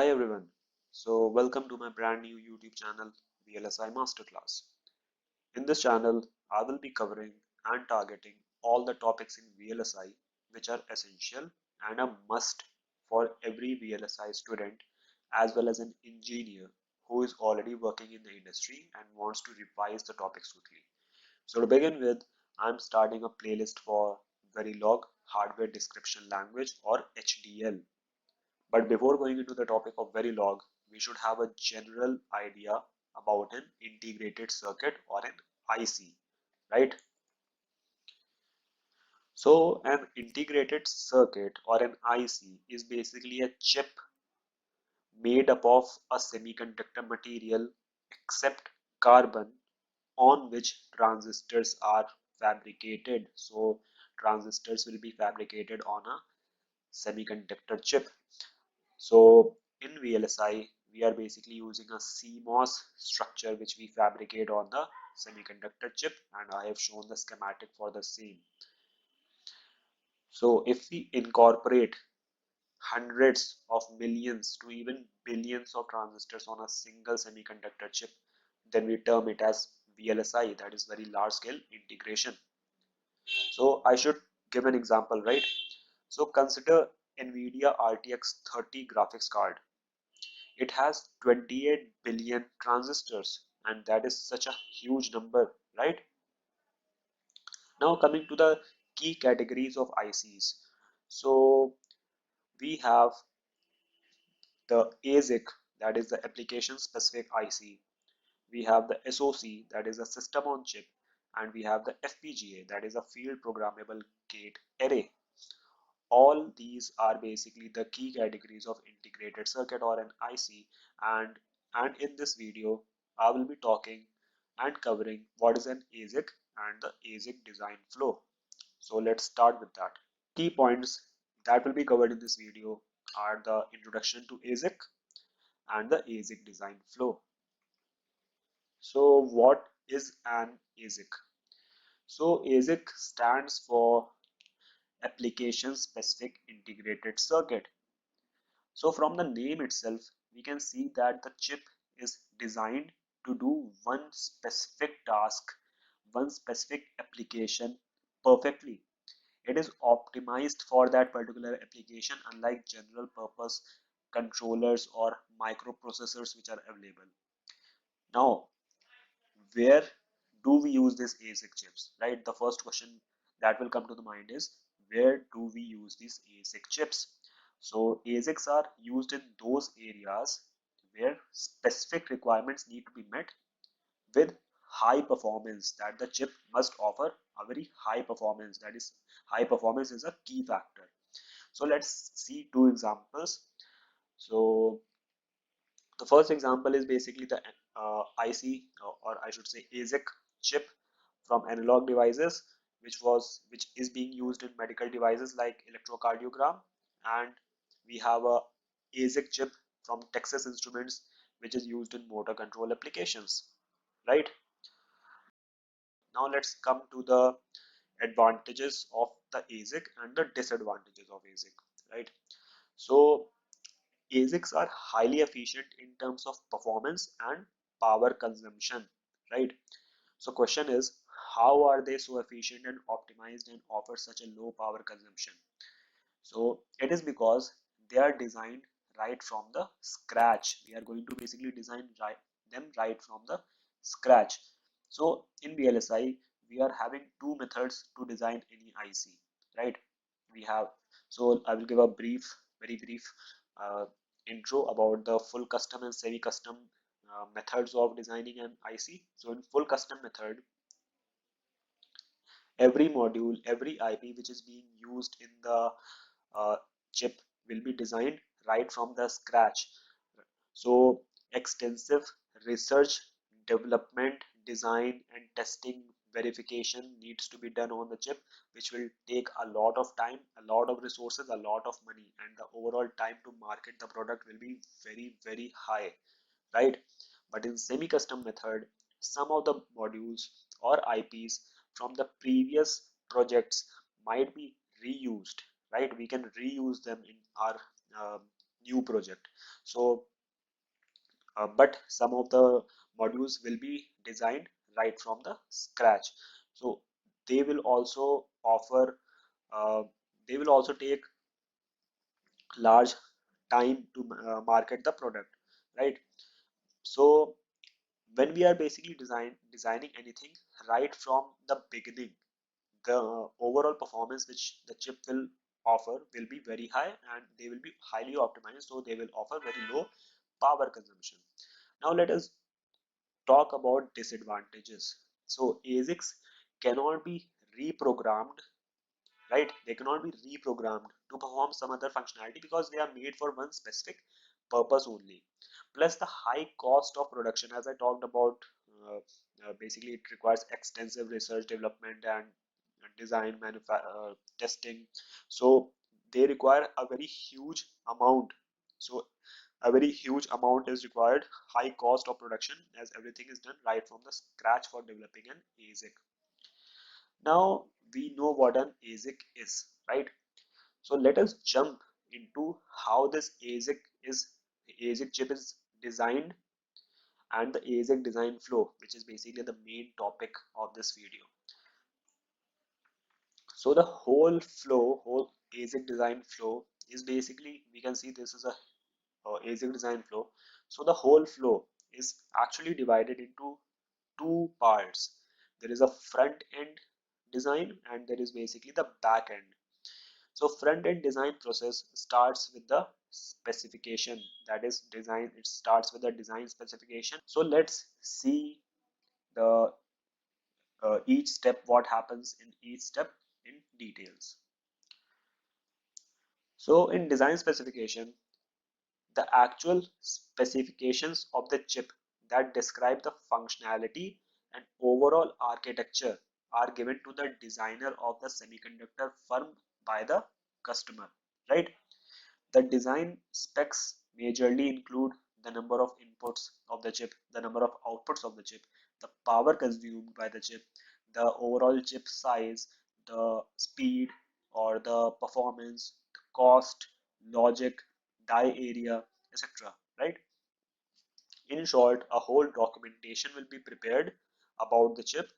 Hi everyone. So welcome to my brand new YouTube channel VLSI Masterclass. In this channel, I will be covering and targeting all the topics in VLSI which are essential and a must for every VLSI student as well as an engineer who is already working in the industry and wants to revise the topics quickly. So to begin with, I'm starting a playlist for Verilog Hardware Description Language or HDL. But before going into the topic of Verilog, we should have a general idea about an integrated circuit or an IC, right? So an integrated circuit or an IC is basically a chip made up of a semiconductor material except carbon on which transistors are fabricated. So transistors will be fabricated on a semiconductor chip. So in VLSI, we are basically using a CMOS structure which we fabricate on the semiconductor chip, and I have shown the schematic for the same. So if we incorporate hundreds of millions to even billions of transistors on a single semiconductor chip, then we term it as VLSI, that is very large scale integration. So I should give an example, right? So consider NVIDIA RTX 30 graphics card. It has 28 billion transistors, and that is such a huge number, right? Now coming to the key categories of ICs. So we have the ASIC, that is the application specific IC. We have the SoC, that is a system on chip, and we have the FPGA, that is a field programmable gate array. All these are basically the key categories of integrated circuit or an IC, and in this video I will be talking and covering what is an ASIC and the ASIC design flow. So let's start with that. Key points that will be covered in this video are the introduction to ASIC and the ASIC design flow. So what is an ASIC? So ASIC stands for application specific integrated circuit. So from the name itself, we can see that the chip is designed to do one specific task, one specific application perfectly. It is optimized for that particular application, unlike general purpose controllers or microprocessors which are available. Now, where do we use these ASIC chips, right? The first question that will come to the mind is, where do we use these ASIC chips? So ASICs are used in those areas where specific requirements need to be met with high performance, that the chip must offer a very high performance. That is, high performance is a key factor. So let's see two examples. So the first example is basically the IC, or I should say ASIC chip from analog devices, which is being used in medical devices like electrocardiogram, and we have a ASIC chip from Texas Instruments, which is used in motor control applications, right? Now let's come to the advantages of the ASIC and the disadvantages of ASIC, right? So ASICs are highly efficient in terms of performance and power consumption, right? So question is, how are they so efficient and optimized and offer such a low power consumption? So it is because they are designed right from the scratch. We are going to basically design them right from the scratch. So in VLSI, we are having two methods to design any IC, right? We have, so I will give a very brief uh, intro about the full custom and semi-custom methods of designing an IC. So in full custom method, every module, every IP which is being used in the uh, chip will be designed right from the scratch. So extensive research, development, design and testing verification needs to be done on the chip, which will take a lot of time, a lot of resources, a lot of money, and the overall time to market the product will be very high, right? But in semi-custom method, some of the modules or IPs from the previous projects might be reused, right? We can reuse them in our new project. So but some of the modules will be designed right from the scratch. So they will also offer uh, they will also take large time to market the product, right? So when we are basically designing anything right from the beginning, the overall performance which the chip will offer will be very high, and they will be highly optimized, so they will offer very low power consumption. Now let us talk about disadvantages. So ASICs cannot be reprogrammed, right? They cannot be reprogrammed to perform some other functionality because they are made for one specific purpose only. Plus the high cost of production, as I talked about, basically it requires extensive research, development, and design, testing. So they require a very huge amount. So a very huge amount is required, high cost of production, as everything is done right from the scratch for developing an ASIC. Now we know what an ASIC is, right? So let us jump into how this ASIC chip is designed, and the ASIC design flow, which is basically the main topic of this video. So the whole ASIC design flow is basically, we can see this is a ASIC design flow. So the whole flow is actually divided into two parts. There is a front end design, and there is basically the back end. So front end design process starts with the specification, that is design. It starts with the design specification. So let's see the each step, what happens in each step in details. So in design specification, the actual specifications of the chip that describe the functionality and overall architecture are given to the designer of the semiconductor firm by the customer, right? The design specs majorly include the number of inputs of the chip, the number of outputs of the chip, the power consumed by the chip, the overall chip size, the speed or the performance, the cost, logic, die area, etc. Right? In short, a whole documentation will be prepared about the chip,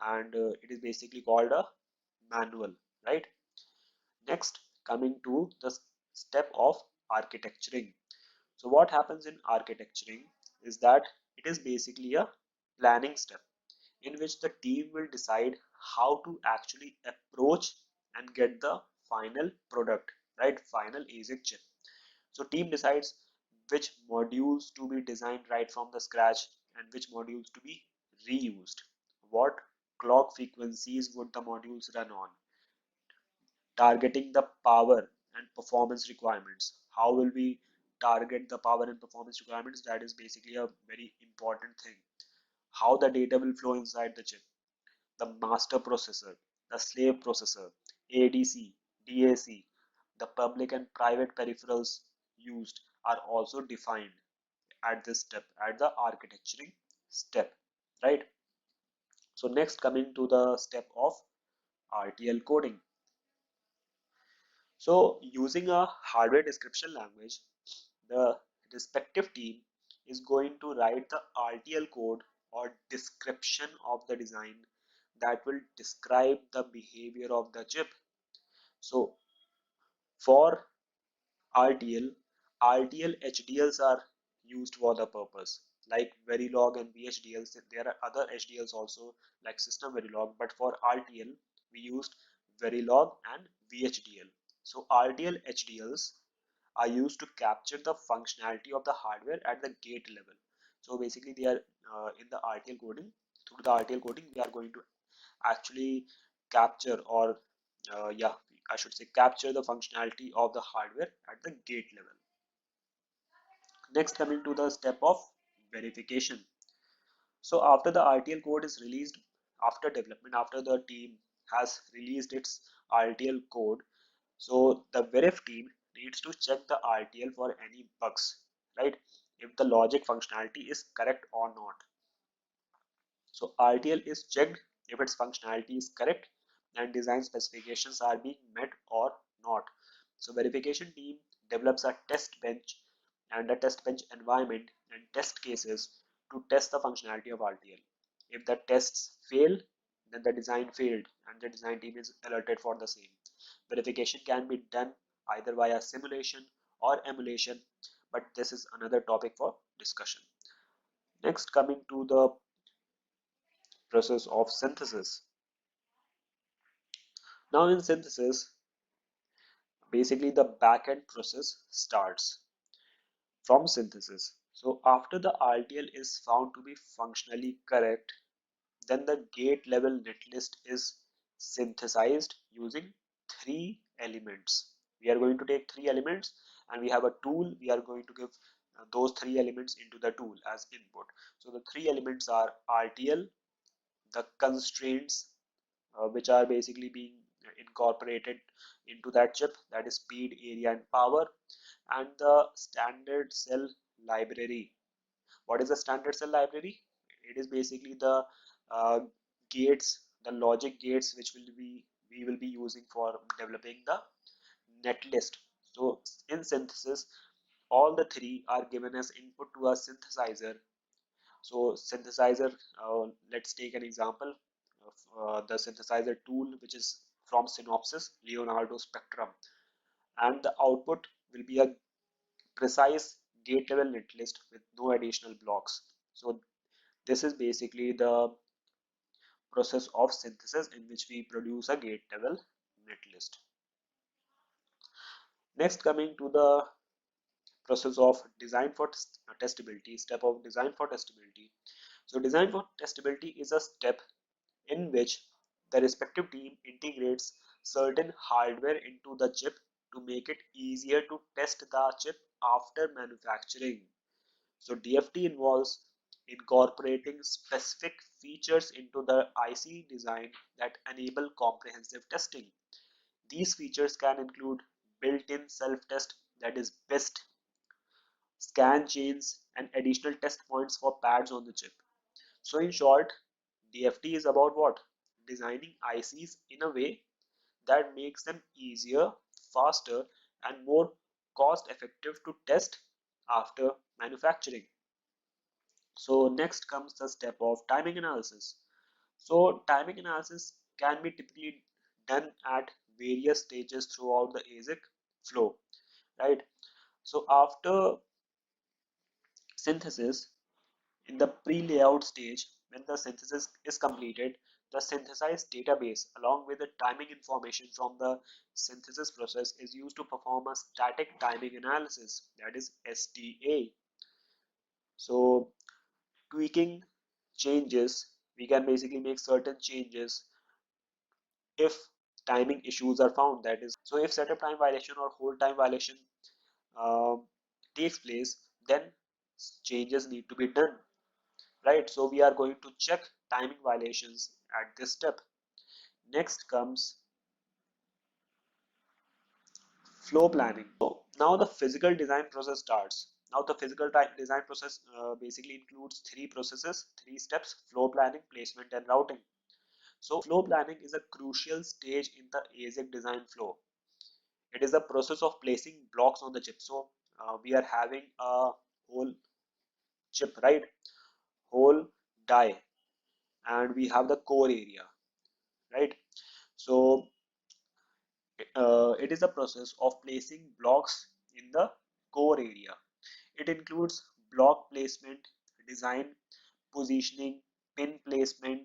and it is basically called a manual, right? Next, coming to the step of architecturing. So what happens in architecturing is that it is basically a planning step in which the team will decide how to actually approach and get the final product, right? Final ASIC chip. So team decides which modules to be designed right from the scratch and which modules to be reused. What clock frequencies would the modules run on? Targeting the power and performance requirements. How will we target the power and performance requirements? That is basically a very important thing. How the data will flow inside the chip, the master processor, the slave processor, ADC, DAC, the public and private peripherals used are also defined at this step, at the architecturing step, right? So next, coming to the step of RTL coding. So using a hardware description language, the respective team is going to write the RTL code or description of the design that will describe the behavior of the chip. So for RTL, RTL HDLs are used for the purpose, like Verilog and VHDLs. There are other HDLs also, like system Verilog, but for RTL we used Verilog and VHDL. So RTL HDLs are used to capture the functionality of the hardware at the gate level. So basically they are in the RTL coding. Through the RTL coding we are going to actually capture, or yeah, I should say capture the functionality of the hardware at the gate level. Next, coming to the step of verification. So after the RTL code is released, after development, after the team has released its RTL code, so the verif team needs to check the RTL for any bugs, right? If the logic functionality is correct or not. So RTL is checked if its functionality is correct and design specifications are being met or not. So verification team develops a test bench and a test bench environment and test cases to test the functionality of RTL. If the tests fail, then the design failed and the design team is alerted for the same. Verification can be done either via simulation or emulation, but this is another topic for discussion. Next, coming to the process of synthesis. Now in synthesis, basically the backend process starts from synthesis. So after the RTL is found to be functionally correct, then the gate level netlist is synthesized using three elements. We are going to take three elements and we have a tool. We are going to give those three elements into the tool as input. So the three elements are RTL, the constraints which are basically being incorporated into that chip, that is speed, area and power, and the standard cell library. What is a standard cell library? It is basically the uh, gates, the logic gates which we will be using for developing the netlist. So in synthesis, all the three are given as input to a synthesizer. So synthesizer, let's take an example of the synthesizer tool which is from Synopsys Leonardo Spectrum, and the output will be a precise gate level netlist with no additional blocks. So this is basically the process of synthesis in which we produce a gate level netlist. Next, coming to the process of design for testability, step of design for testability. So design for testability is a step in which the respective team integrates certain hardware into the chip to make it easier to test the chip after manufacturing. So DFT involves incorporating specific features into the IC design that enable comprehensive testing. These features can include built-in self-test, that is BIST, scan chains, and additional test points for pads on the chip. So in short, DFT is about what? Designing ICs in a way that makes them easier, faster, and more cost effective to test after manufacturing. So next comes the step of timing analysis. So timing analysis can be typically done at various stages throughout the ASIC flow, right? So after synthesis, in the pre-layout stage, when the synthesis is completed, the synthesized database along with the timing information from the synthesis process is used to perform a static timing analysis, that is STA. So tweaking changes, we can basically make certain changes if timing issues are found. That is, so if setup time violation or hold time violation um, takes place, then changes need to be done, right? So we are going to check timing violations at this step. Next comes flow planning. So now the physical design process starts. Now the physical design process basically includes three processes, three steps: flow planning, placement, and routing. So flow planning is a crucial stage in the ASIC design flow. It is the process of placing blocks on the chip. So we are having a whole chip, right? Whole die, and we have the core area, right? So it is a process of placing blocks in the core area. It includes block placement, design, positioning, pin placement,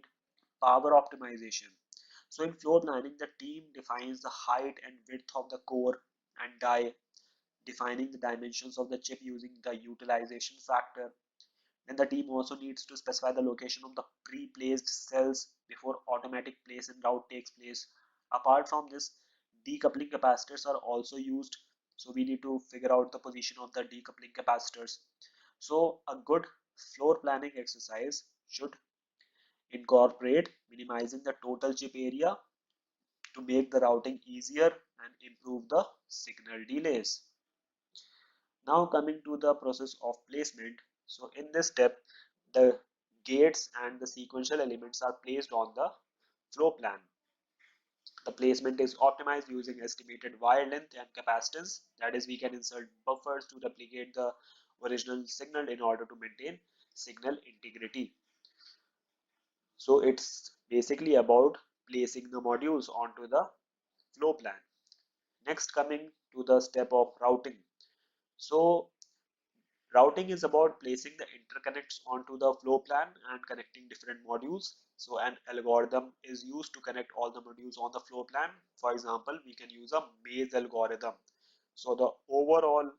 power optimization. So in floor planning, the team defines the height and width of the core and die, defining the dimensions of the chip using the utilization factor. Then the team also needs to specify the location of the pre-placed cells before automatic place and route takes place. Apart from this, decoupling capacitors are also used. So we need to figure out the position of the decoupling capacitors. So a good floor planning exercise should incorporate minimizing the total chip area to make the routing easier and improve the signal delays. Now coming to the process of placement. So in this step, the gates and the sequential elements are placed on the flow plan. The placement is optimized using estimated wire length and capacitance. That is, we can insert buffers to replicate the original signal in order to maintain signal integrity. So it's basically about placing the modules onto the flow plan. Next, coming to the step of routing. So routing is about placing the interconnects onto the flow plan and connecting different modules. So an algorithm is used to connect all the modules on the flow plan. For example, we can use a maze algorithm. So the overall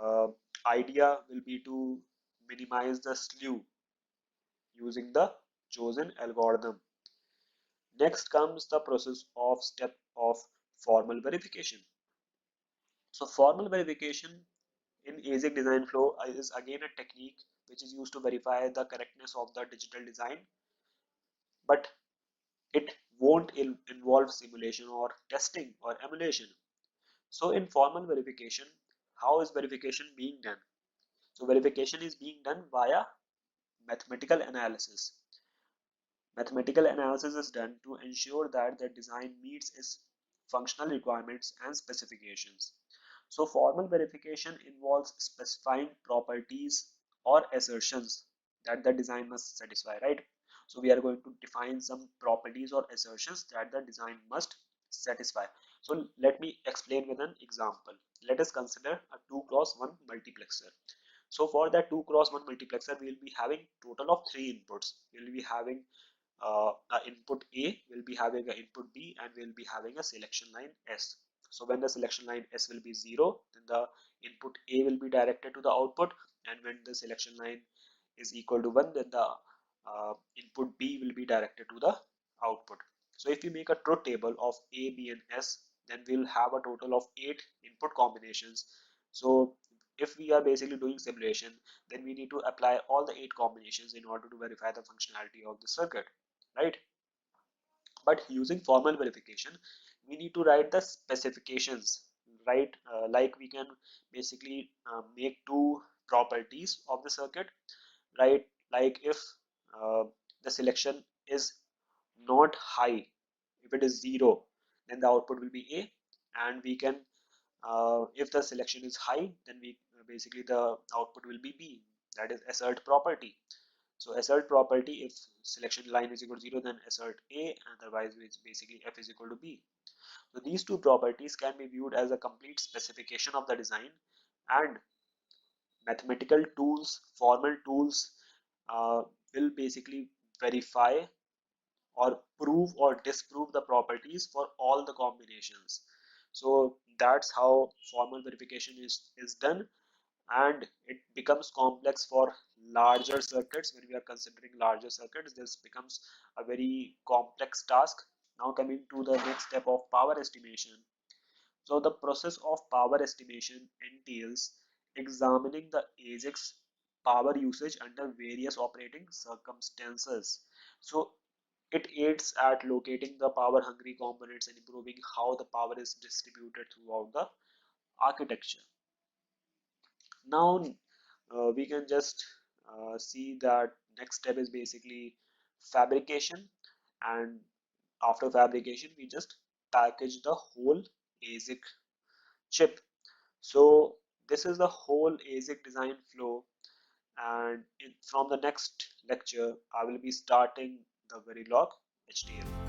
uh, idea will be to minimize the slew using the chosen algorithm. Next comes the process of step of formal verification. So formal verification in ASIC design flow is again a technique which is used to verify the correctness of the digital design, but it won't involve simulation or testing or emulation. So in formal verification, how is verification being done? So verification is being done via mathematical analysis. Mathematical analysis is done to ensure that the design meets its functional requirements and specifications. So formal verification involves specifying properties or assertions that the design must satisfy, right? So we are going to define some properties or assertions that the design must satisfy. So let me explain with an example. Let us consider a 2x1 multiplexer. So for that 2x1 multiplexer, we will be having total of 3 inputs. We will be having input A, will be having an input B, and we'll be having a selection line S. So when the selection line S will be 0, then the input A will be directed to the output, and when the selection line is equal to 1, then the input B will be directed to the output. So if we make a truth table of A, B, and S, then we'll have a total of 8 input combinations. So if we are basically doing simulation, then we need to apply all the 8 combinations in order to verify the functionality of the circuit, right? But using formal verification, we need to write the specifications, right? Like we can basically make two properties of the circuit, right? Like if uh, the selection is not high, if it is 0, then the output will be A, and we can if the selection is high, then we basically the output will be B, that is assert property. So assert property, if selection line is equal to 0, then assert A, otherwise it's basically F is equal to B. So these two properties can be viewed as a complete specification of the design, and mathematical tools, formal tools will basically verify or prove or disprove the properties for all the combinations. So that's how formal verification is done, and it becomes complex for larger circuits. When we are considering larger circuits, this becomes a very complex task. Now coming to the next step of power estimation. So the process of power estimation entails examining the ASIC's power usage under various operating circumstances. So it aids at locating the power hungry components and improving how the power is distributed throughout the architecture. Now we can just see that next step is basically fabrication, and after fabrication we just package the whole ASIC chip. So this is the whole ASIC design flow, and from the next lecture I will be starting the Verilog HDL.